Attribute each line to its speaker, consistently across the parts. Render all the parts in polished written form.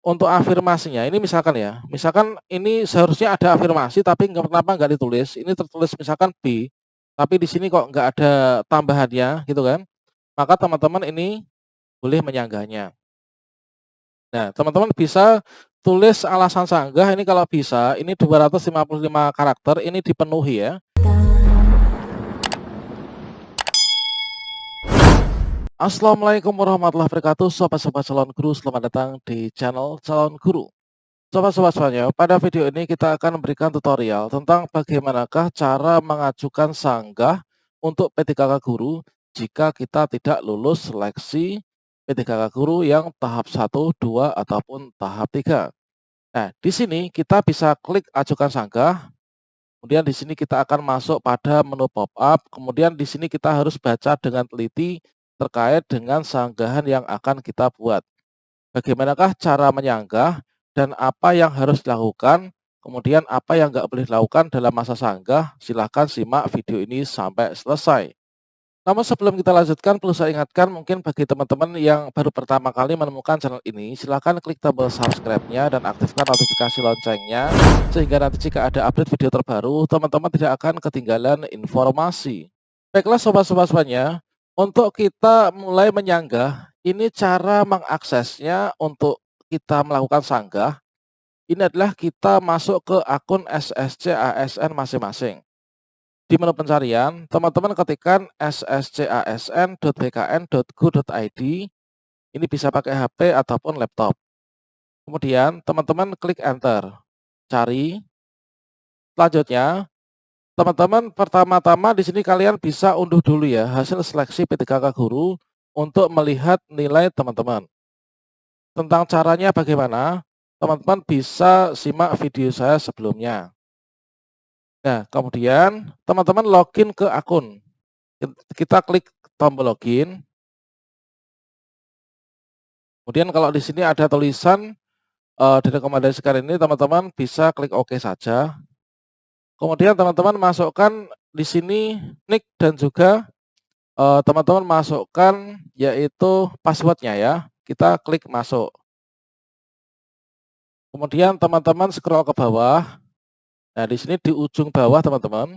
Speaker 1: untuk afirmasinya ini misalkan ya, misalkan ini seharusnya ada afirmasi tapi kenapa nggak ditulis, ini tertulis misalkan B, tapi di sini kok nggak ada tambahannya gitu kan, maka teman-teman ini boleh menyanggahnya. Nah, teman-teman bisa tulis alasan sanggah ini kalau bisa, ini 255 karakter ini dipenuhi ya. Assalamualaikum warahmatullahi wabarakatuh, sobat-sobat calon guru, selamat datang di channel Calon Guru. Sobat-sobat semuanya, pada video ini kita akan memberikan tutorial tentang bagaimanakah cara mengajukan sanggah untuk P3K Guru jika kita tidak lulus seleksi P3K Guru yang tahap 1, 2, ataupun tahap 3. Nah, di sini kita bisa klik ajukan sanggah, kemudian di sini kita akan masuk pada menu pop-up, kemudian di sini kita harus baca dengan teliti terkait dengan sanggahan yang akan kita buat. Bagaimanakah cara menyanggah dan apa yang harus dilakukan, kemudian apa yang nggak boleh dilakukan dalam masa sanggah, silahkan simak video ini sampai selesai. Namun sebelum kita lanjutkan, perlu saya ingatkan mungkin bagi teman-teman yang baru pertama kali menemukan channel ini, silahkan klik tombol subscribe-nya dan aktifkan notifikasi loncengnya, sehingga nanti jika ada update video terbaru, teman-teman tidak akan ketinggalan informasi. Baiklah sobat-sobat semuanya, untuk kita mulai menyanggah, ini cara mengaksesnya untuk kita melakukan sanggah, ini adalah kita masuk ke akun SSC ASN masing-masing. Di menu pencarian, teman-teman ketikkan sscasn.bkn.go.id, ini bisa pakai HP ataupun laptop. Kemudian teman-teman klik enter, cari. Selanjutnya, teman-teman pertama-tama di sini kalian bisa unduh dulu ya hasil seleksi P3K Guru untuk melihat nilai teman-teman. Tentang caranya bagaimana, teman-teman bisa simak video saya sebelumnya. Nah, kemudian teman-teman login ke akun. Kita klik tombol login. Kemudian kalau di sini ada tulisan direkomendasikan ini, teman-teman bisa klik OK saja. Kemudian teman-teman masukkan di sini nick dan juga teman-teman masukkan yaitu passwordnya ya. Kita klik masuk. Kemudian teman-teman scroll ke bawah. Nah, di sini di ujung bawah teman-teman,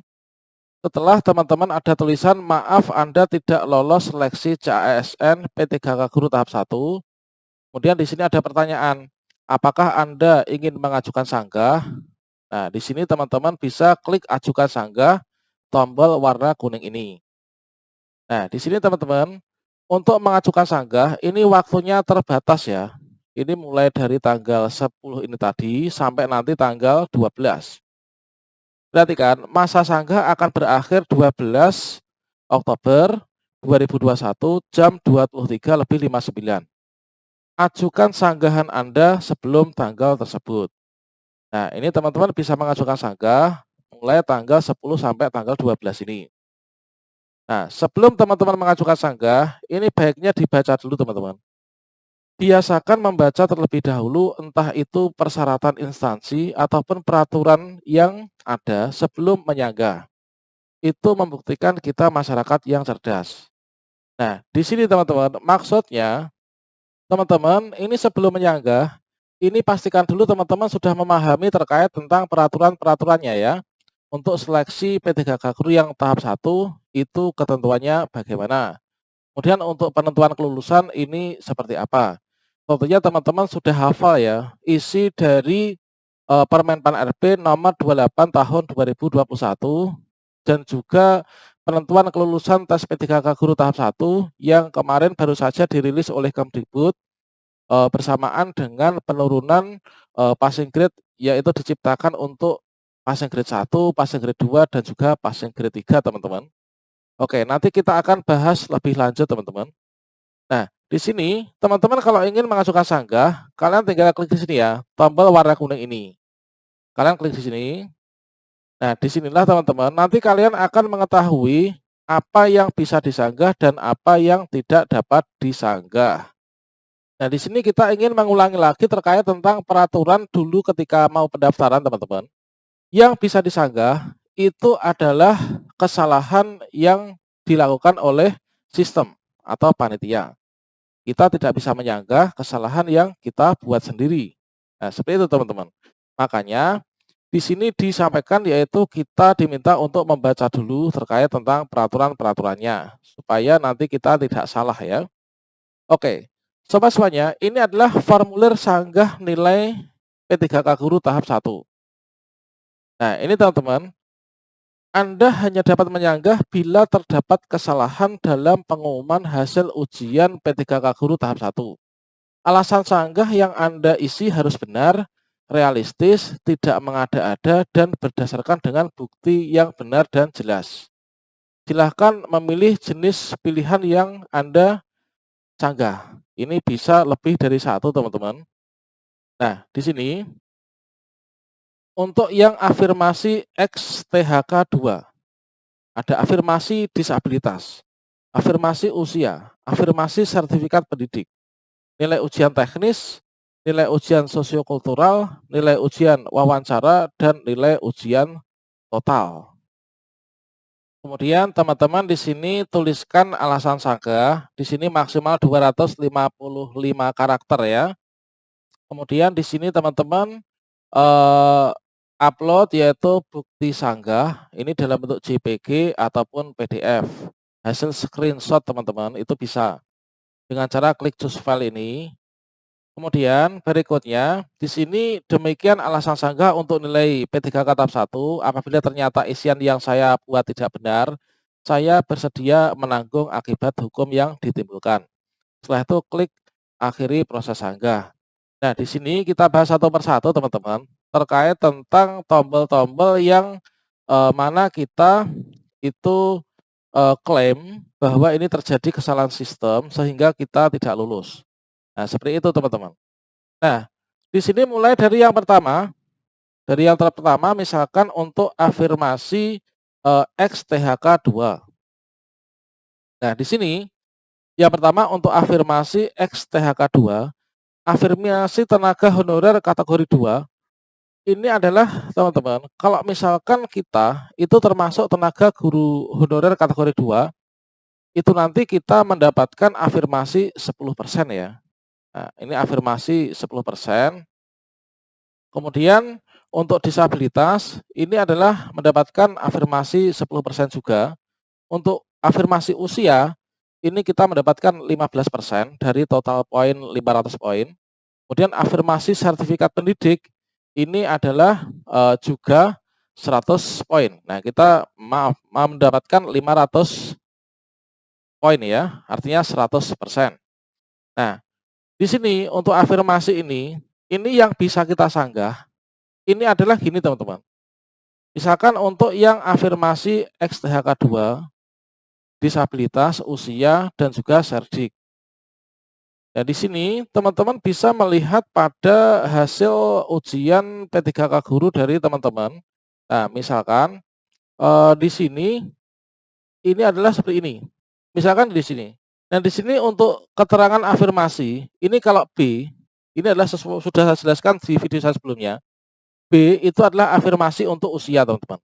Speaker 1: setelah teman-teman ada tulisan maaf Anda tidak lolos seleksi CASN P3K Guru tahap 1. Kemudian di sini ada pertanyaan, apakah Anda ingin mengajukan sanggah? Nah, di sini teman-teman bisa klik ajukan sanggah, tombol warna kuning ini. Nah, di sini teman-teman, untuk mengajukan sanggah, ini waktunya terbatas ya. Ini mulai dari tanggal 10 ini tadi, sampai nanti tanggal 12. Perhatikan, masa sanggah akan berakhir 12 Oktober 2021 jam 23:59. Ajukan sanggahan Anda sebelum tanggal tersebut. Nah, ini teman-teman bisa mengajukan sanggah mulai tanggal 10 sampai tanggal 12 ini. Nah, sebelum teman-teman mengajukan sanggah, ini baiknya dibaca dulu teman-teman. Biasakan membaca terlebih dahulu entah itu persyaratan instansi ataupun peraturan yang ada sebelum menyanggah. Itu membuktikan kita masyarakat yang cerdas. Nah, di sini teman-teman, maksudnya teman-teman ini sebelum menyanggah, ini pastikan dulu teman-teman sudah memahami terkait tentang peraturan-peraturannya ya. Untuk seleksi P3K Guru yang tahap 1 itu ketentuannya bagaimana. Kemudian untuk penentuan kelulusan ini seperti apa. Tentunya teman-teman sudah hafal ya isi dari Permenpan RB nomor 28 tahun 2021 dan juga penentuan kelulusan tes P3K Guru tahap 1 yang kemarin baru saja dirilis oleh Kemdikbud bersamaan dengan penurunan passing grade yaitu diciptakan untuk passing grade 1, passing grade 2 dan juga passing grade 3 teman-teman. Oke, nanti kita akan bahas lebih lanjut teman-teman. Nah, di sini teman-teman kalau ingin mengajukan sanggah, kalian tinggal klik di sini ya, tombol warna kuning ini. Kalian klik di sini. Nah, disinilah teman-teman, nanti kalian akan mengetahui apa yang bisa disanggah dan apa yang tidak dapat disanggah. Nah, di sini kita ingin mengulangi lagi terkait tentang peraturan dulu ketika mau pendaftaran, teman-teman. Yang bisa disanggah itu adalah kesalahan yang dilakukan oleh sistem atau panitia. kita tidak bisa menyanggah kesalahan yang kita buat sendiri. Nah, seperti itu teman-teman. Makanya di sini disampaikan yaitu kita diminta untuk membaca dulu terkait tentang peraturan-peraturannya supaya nanti kita tidak salah ya. Oke, sobat semuanya, ini adalah formulir sanggah nilai P3K Guru tahap 1. Nah, ini teman-teman, Anda hanya dapat menyanggah bila terdapat kesalahan dalam pengumuman hasil ujian P3K Guru tahap 1. Alasan sanggah yang Anda isi harus benar, realistis, tidak mengada-ada, dan berdasarkan dengan bukti yang benar dan jelas. Silahkan memilih jenis pilihan yang Anda sanggah. Ini bisa lebih dari satu, teman-teman. Nah, di sini untuk yang afirmasi XTHK 2, ada afirmasi disabilitas, afirmasi usia, afirmasi sertifikat pendidik, nilai ujian teknis, nilai ujian sosiokultural, nilai ujian wawancara, dan nilai ujian total. Kemudian teman-teman di sini tuliskan alasan sanggah, di sini maksimal 255 karakter ya. Kemudian di sini teman-teman upload yaitu bukti sanggah, ini dalam bentuk JPG ataupun PDF. Hasil screenshot teman-teman itu bisa dengan cara klik choose file ini. Kemudian berikutnya di sini demikian alasan sanggah untuk nilai P3K tahap 1. Apabila ternyata isian yang saya buat tidak benar, saya bersedia menanggung akibat hukum yang ditimbulkan. Setelah itu klik akhiri proses sanggah. Nah, di sini kita bahas satu persatu teman-teman terkait tentang tombol-tombol yang mana kita itu klaim bahwa ini terjadi kesalahan sistem sehingga kita tidak lulus. Nah, seperti itu teman-teman. Nah, di sini mulai dari yang pertama, misalkan untuk afirmasi XTHK 2. Nah, di sini yang pertama untuk afirmasi XTHK 2, afirmasi tenaga honorer kategori 2, ini adalah teman-teman, kalau misalkan kita itu termasuk tenaga guru honorer kategori 2, itu nanti kita mendapatkan afirmasi 10% ya. Nah, ini afirmasi 10%. Kemudian untuk disabilitas ini adalah mendapatkan afirmasi 10% juga. Untuk afirmasi usia ini kita mendapatkan 15% dari total poin 500 poin. Kemudian afirmasi sertifikat pendidik ini adalah juga 100 poin. Nah, kita mendapatkan 500 poin ya, artinya 100%. Nah, di sini untuk afirmasi ini yang bisa kita sanggah, ini adalah gini teman-teman. Misalkan untuk yang afirmasi XTHK 2, disabilitas, usia, dan juga serdik. Nah, di sini teman-teman bisa melihat pada hasil ujian P3K Guru dari teman-teman. Nah, misalkan di sini ini adalah seperti ini. Misalkan di sini. Nah, di sini untuk keterangan afirmasi, ini kalau B, ini adalah sudah saya jelaskan di video saya sebelumnya. B itu adalah afirmasi untuk usia, teman-teman.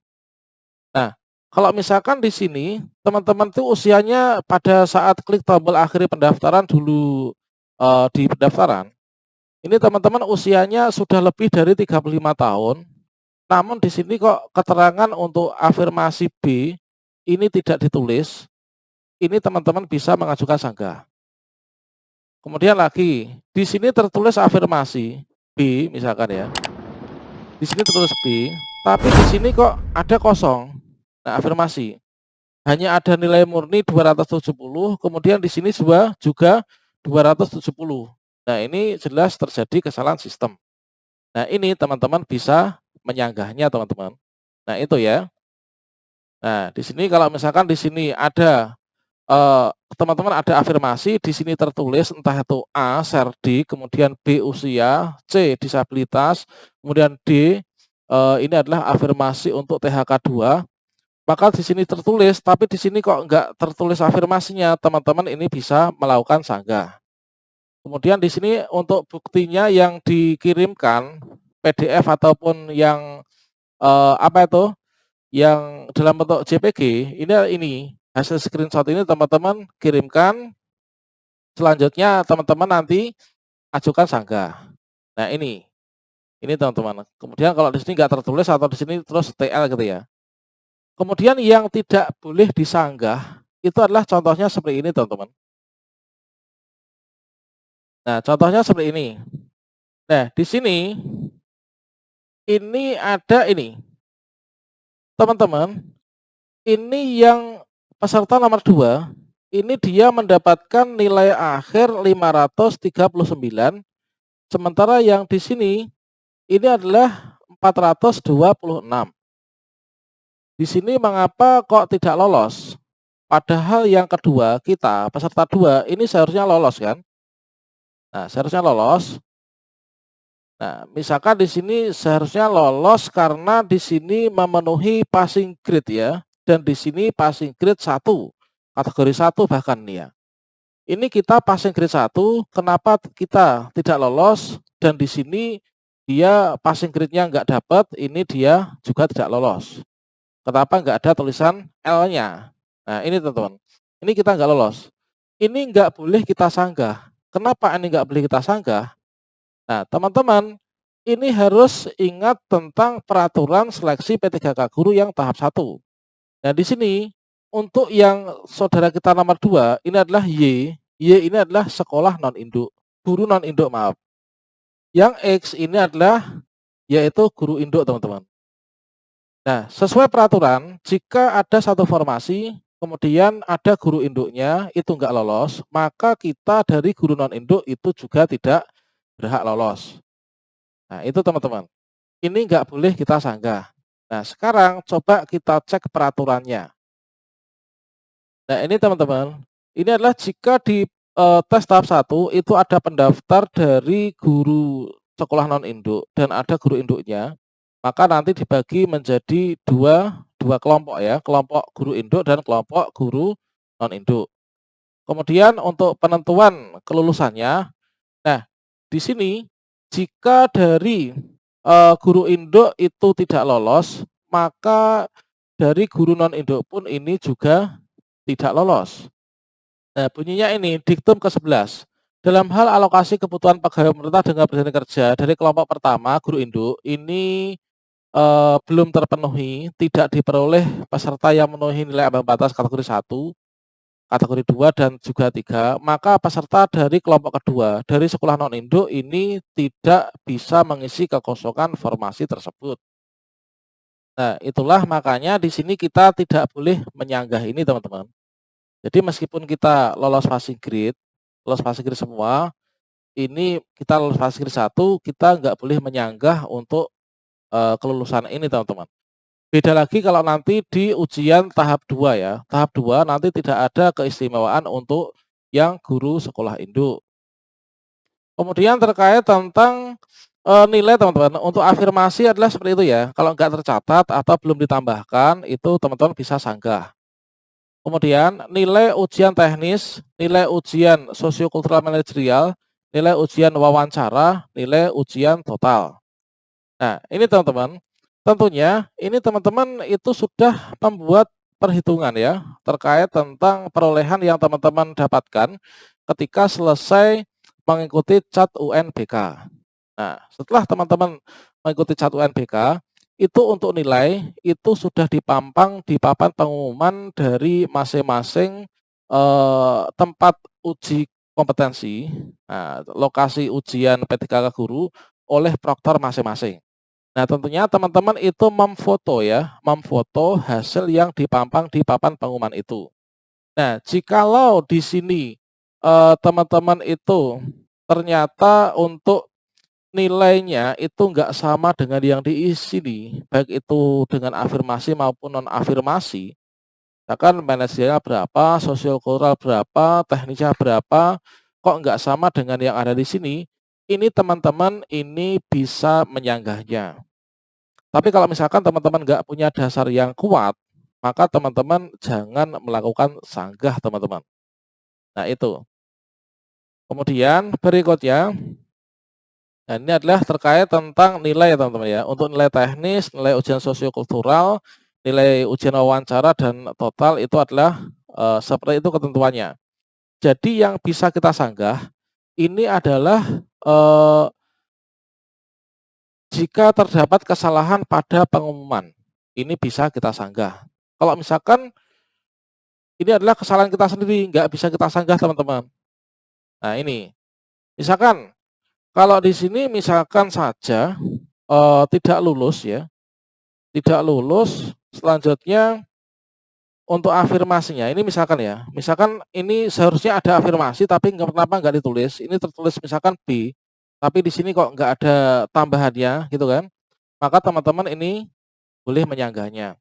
Speaker 1: Nah, kalau misalkan di sini teman-teman tuh usianya pada saat klik tombol akhiri pendaftaran dulu di pendaftaran, ini teman-teman usianya sudah lebih dari 35 tahun. Namun di sini kok keterangan untuk afirmasi B ini tidak ditulis. Ini teman-teman bisa mengajukan sanggah. Kemudian lagi, di sini tertulis afirmasi B misalkan ya. Di sini tertulis B, tapi di sini kok ada kosong. Nah, afirmasi. Hanya ada nilai murni 270, kemudian di sini juga 270. Nah, ini jelas terjadi kesalahan sistem. Nah, ini teman-teman bisa menyanggahnya, teman-teman. Nah, itu ya. Nah, di sini kalau misalkan di sini ada teman-teman ada afirmasi, di sini tertulis entah itu A, serdik, kemudian B, usia, C, disabilitas, kemudian D, ini adalah afirmasi untuk THK 2. Maka di sini tertulis, tapi di sini kok enggak tertulis afirmasinya, teman-teman ini bisa melakukan sanggah. Kemudian di sini untuk buktinya yang dikirimkan PDF ataupun yang apa itu, yang dalam bentuk JPG, ini hasil screenshot ini teman-teman kirimkan Selanjutnya teman-teman nanti ajukan sanggah. Nah ini teman-teman. Kemudian kalau di sini nggak tertulis atau di sini terus TL gitu ya. Kemudian yang tidak boleh disanggah itu adalah contohnya seperti ini teman-teman. Nah contohnya seperti ini. Nah di sini ini ada ini teman-teman. Ini yang peserta nomor 2 ini dia mendapatkan nilai akhir 539, sementara yang di sini ini adalah 426. Di sini mengapa kok tidak lolos? Padahal yang kedua kita, peserta 2 ini seharusnya lolos kan? Nah, seharusnya lolos. Nah, misalkan di sini seharusnya lolos karena di sini memenuhi passing grade ya, dan di sini passing grade 1, kategori 1 bahkan nih ya. Ini kita passing grade 1, kenapa kita tidak lolos dan di sini dia passing grade-nya nggak dapat, ini dia juga tidak lolos. Kenapa nggak ada tulisan L-nya? Nah, ini teman-teman. Ini kita nggak lolos. Ini nggak boleh kita sanggah. Kenapa ini nggak boleh kita sanggah? Nah, teman-teman, ini harus ingat tentang peraturan seleksi P3K guru yang tahap 1. Nah, di sini untuk yang saudara kita nomor 2, ini adalah Y. Y ini adalah sekolah non-induk, guru non-induk maaf. Yang X ini adalah yaitu guru induk, teman-teman. Nah, sesuai peraturan, jika ada satu formasi, kemudian ada guru induknya, itu nggak lolos, maka kita dari guru non-induk itu juga tidak berhak lolos. Nah, itu teman-teman. Ini nggak boleh kita sanggah. Nah, sekarang coba kita cek peraturannya. Nah, ini teman-teman, ini adalah jika di tes tahap 1 itu ada pendaftar dari guru sekolah non-induk dan ada guru induknya, maka nanti dibagi menjadi dua kelompok ya, kelompok guru induk dan kelompok guru non-induk. Kemudian untuk penentuan kelulusannya, nah di sini jika dari guru induk itu tidak lolos, maka dari guru non-induk pun ini juga tidak lolos. Nah, bunyinya ini diktum ke-11. Dalam hal alokasi kebutuhan pegawai pemerintah dengan perjanjian kerja dari kelompok pertama guru induk ini belum terpenuhi, tidak diperoleh peserta yang memenuhi nilai ambang batas kategori 1, kategori 2 dan juga 3, maka peserta dari kelompok kedua dari sekolah non-induk ini tidak bisa mengisi kekosongan formasi tersebut. Nah, itulah makanya di sini kita tidak boleh menyanggah ini, teman-teman. Jadi meskipun kita lolos passing grade semua, ini kita lolos passing grade 1, kita nggak boleh menyanggah untuk kelulusan ini, teman-teman. Beda lagi kalau nanti di ujian tahap 2 ya. Tahap 2 nanti tidak ada keistimewaan untuk yang guru sekolah induk. Kemudian terkait tentang nilai, teman-teman, untuk afirmasi adalah seperti itu ya. Kalau nggak tercatat atau belum ditambahkan, itu teman-teman bisa sanggah. Kemudian nilai ujian teknis, nilai ujian sosiokultural manajerial, nilai ujian wawancara, nilai ujian total. Nah, ini teman-teman, tentunya ini teman-teman itu sudah membuat perhitungan ya terkait tentang perolehan yang teman-teman dapatkan ketika selesai mengikuti CAT UNBK. Nah, setelah teman-teman mengikuti CAT UNBK, itu untuk nilai itu sudah dipampang di papan pengumuman dari masing-masing tempat uji kompetensi, nah, lokasi ujian P3K guru oleh proktor masing-masing. Nah, tentunya teman-teman itu memfoto ya, memfoto hasil yang dipampang di papan pengumuman itu. Nah, jikalau di sini teman-teman itu ternyata untuk nilainya itu nggak sama dengan yang diisi nih, baik itu dengan afirmasi maupun non afirmasi. Misalkan manajerialnya berapa, sosiokultural berapa, teknisnya berapa, kok nggak sama dengan yang ada di sini. Ini teman-teman ini bisa menyanggahnya. Tapi kalau misalkan teman-teman nggak punya dasar yang kuat, maka teman-teman jangan melakukan sanggah, teman-teman. Nah, itu. Kemudian berikutnya, nah ini adalah terkait tentang nilai ya, teman-teman ya. Untuk nilai teknis, nilai ujian sosiokultural, nilai ujian wawancara dan total itu adalah seperti itu ketentuannya. Jadi yang bisa kita sanggah ini adalah eh, jika terdapat kesalahan pada pengumuman. Ini bisa kita sanggah. Kalau misalkan ini adalah kesalahan kita sendiri, nggak bisa kita sanggah teman-teman. Nah ini, misalkan kalau di sini misalkan saja tidak lulus ya, tidak lulus, selanjutnya untuk afirmasinya, ini misalkan ya, misalkan ini seharusnya ada afirmasi tapi kenapa nggak ditulis, ini tertulis misalkan B, tapi di sini kok nggak ada tambahannya gitu kan, maka teman-teman ini boleh menyanggahnya.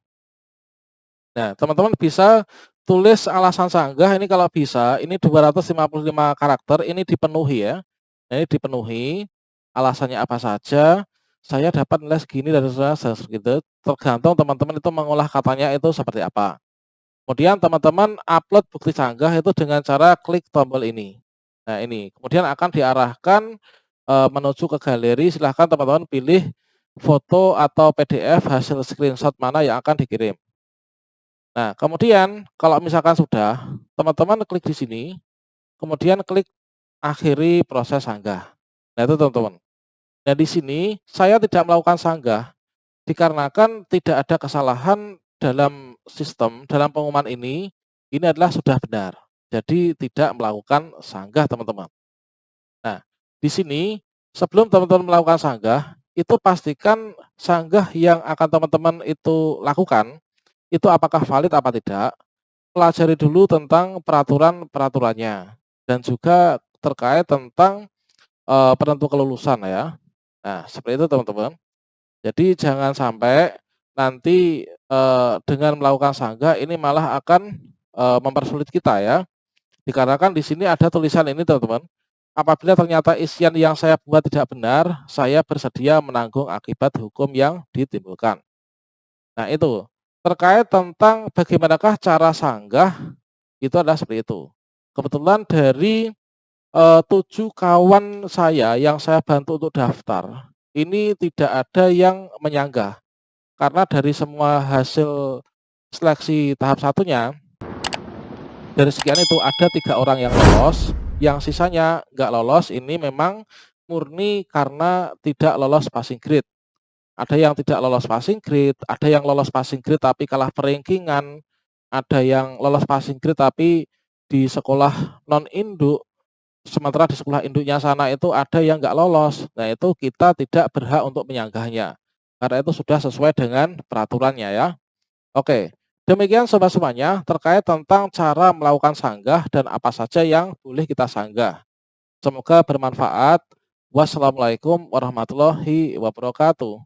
Speaker 1: Nah, teman-teman bisa tulis alasan sanggah ini kalau bisa, ini 255 karakter, ini dipenuhi ya. Nah, ini dipenuhi, alasannya apa saja, saya dapat nilai segini dan gitu, tergantung teman-teman itu mengolah katanya itu seperti apa. Kemudian teman-teman upload bukti sanggah itu dengan cara klik tombol ini. Nah, ini kemudian akan diarahkan menuju ke galeri, silahkan teman-teman pilih foto atau PDF hasil screenshot mana yang akan dikirim. Nah, kemudian kalau misalkan sudah, teman-teman klik di sini, kemudian klik akhiri proses sanggah. Nah, itu teman-teman. Nah, di sini saya tidak melakukan sanggah dikarenakan tidak ada kesalahan dalam sistem, dalam pengumuman ini adalah sudah benar. Jadi tidak melakukan sanggah, teman-teman. Nah, di sini sebelum teman-teman melakukan sanggah, itu pastikan sanggah yang akan teman-teman itu lakukan, itu apakah valid apa tidak. Pelajari dulu tentang peraturan-peraturannya dan juga terkait tentang penentu kelulusan ya. Nah, seperti itu teman-teman. Jadi jangan sampai nanti dengan melakukan sanggah ini malah akan mempersulit kita ya. Dikarenakan di sini ada tulisan ini teman-teman. Apabila ternyata isian yang saya buat tidak benar, saya bersedia menanggung akibat hukum yang ditimbulkan. Nah, itu terkait tentang bagaimanakah cara sanggah itu adalah seperti itu. Kebetulan dari 7 kawan saya yang saya bantu untuk daftar, ini tidak ada yang menyanggah. Karena dari semua hasil seleksi tahap satunya, dari sekian itu ada 3 orang yang lolos, yang sisanya nggak lolos ini memang murni karena tidak lolos passing grade. Ada yang tidak lolos passing grade, ada yang lolos passing grade tapi kalah perankingan, ada yang lolos passing grade tapi di sekolah non-induk, sementara di sekolah induknya sana itu ada yang nggak lolos. Nah, itu kita tidak berhak untuk menyanggahnya. Karena itu sudah sesuai dengan peraturannya ya. Oke, demikian sobat semuanya terkait tentang cara melakukan sanggah dan apa saja yang boleh kita sanggah. Semoga bermanfaat. Wassalamualaikum warahmatullahi wabarakatuh.